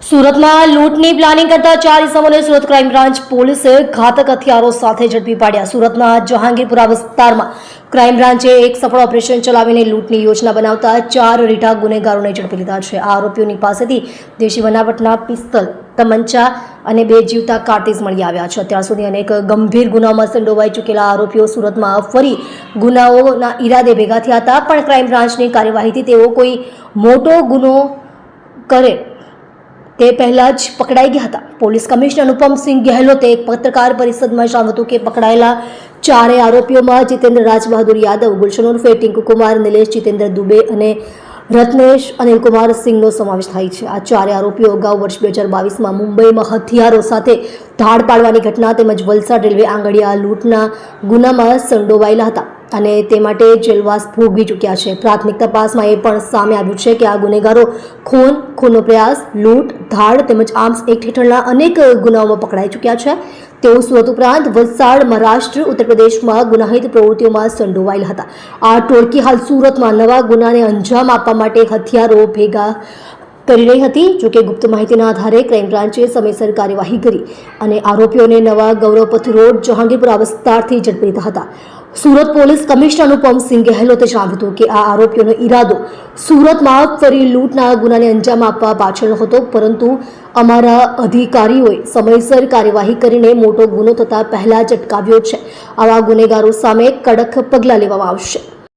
સુરતમાં લૂંટની પ્લાનિંગ કરતા 4 ઇસમોને Surat crime branch પોલીસે ઘાતક હથિયારો સાથે ઝડપી પાડ્યા। સુરતના જહાંગીરપુરા વિસ્તારમાં ક્રાઇમ બ્રાન્ચે એક સફળ ઓપરેશન ચલાવીને લૂંટની યોજના બનાવતા 4 રીઢા ગુનેગારોને ઝડપી લીધા છે। આ આરોપીઓની પાસેથી દેશી બનાવટના પિસ્તલ, તમંચા અને 2 જીવતા કાર્ટિજ મળી આવ્યા છે। અત્યાર સુધી અનેક ગંભીર ગુનાઓમાં સંડોવાઈ ચૂકેલા આરોપીઓ સુરતમાં ફરી ગુનાઓના ઈરાદે ભેગા થયા હતા, પણ ક્રાઇમ બ્રાન્ચની કાર્યવાહીથી તેઓ કોઈ મોટો ગુનો કરે તે પહેલા જ પકડાઈ ગયા હતા। પોલીસ કમિશનર અનુપમસિંહ ગહેલોતે એક પત્રકાર પરિષદમાં જણાવ્યું હતું કે પકડાયેલા 4 આરોપીઓમાં જીતેન્દ્ર રાજબહાદુર યાદવ, ગુલશન ઉર્ફે ટિંકુ કુમાર, નિલેશ જીતેન્દ્ર દુબે અને રત્નેશ અનિલકુમાર સિંહનો સમાવેશ થાય છે। આ 4 આરોપીઓ અગાઉ વર્ષ 2022માં મુંબઈમાં હથિયારો સાથે ધાડ પાડવાની ઘટના તેમજ વલસાડ રેલવે આંગડિયા લૂંટના ગુનામાં સંડોવાયેલા હતા અને તે માટે જેલવાસ ભોગવી ચૂક્યા છે। પ્રાથમિક તપાસમાં એ પણ સામે આવ્યું છે કે આ ગુનેગારો ખૂનનો પ્રયાસ, લૂંટ, ધાડ તેમજ આર્મ્સ એક્ટ હેઠળના અનેક ગુનાઓમાં પકડાઈ ચૂક્યા છે। તેઓ સુરત ઉપરાંત વલસાડ, મહારાષ્ટ્ર, ઉત્તર પ્રદેશમાં ગુનાહિત પ્રવૃત્તિઓમાં સંડોવાયેલા હતા। આ ટોળકી હાલ સુરતમાં નવા ગુનાને અંજામ આપવા માટે હથિયારો ભેગા કરી રહી હતી। જોકે ગુપ્ત માહિતીના આધારે ક્રાઇમ બ્રાન્ચે સમયસર કાર્યવાહી કરી અને આરોપીઓને નવા ગૌરવપથ રોડ જહાંગીરપુરા વિસ્તારથી ઝડપી લીધા હતા। સુરત પોલીસ કમિશનર અનુપમસિંહ ગહેલોતે જણાવ્યું હતું કે આ આરોપીઓનો ઈરાદો સુરતમાં ફરી લૂંટના ગુનાને અંજામ આપવા પાછળ હતો, પરંતુ અમારા અધિકારીઓએ સમયસર કાર્યવાહી કરીને મોટો ગુનો થતાં પહેલા જ અટકાવ્યો છે। આવા ગુનેગારો સામે કડક પગલાં લેવામાં આવશે।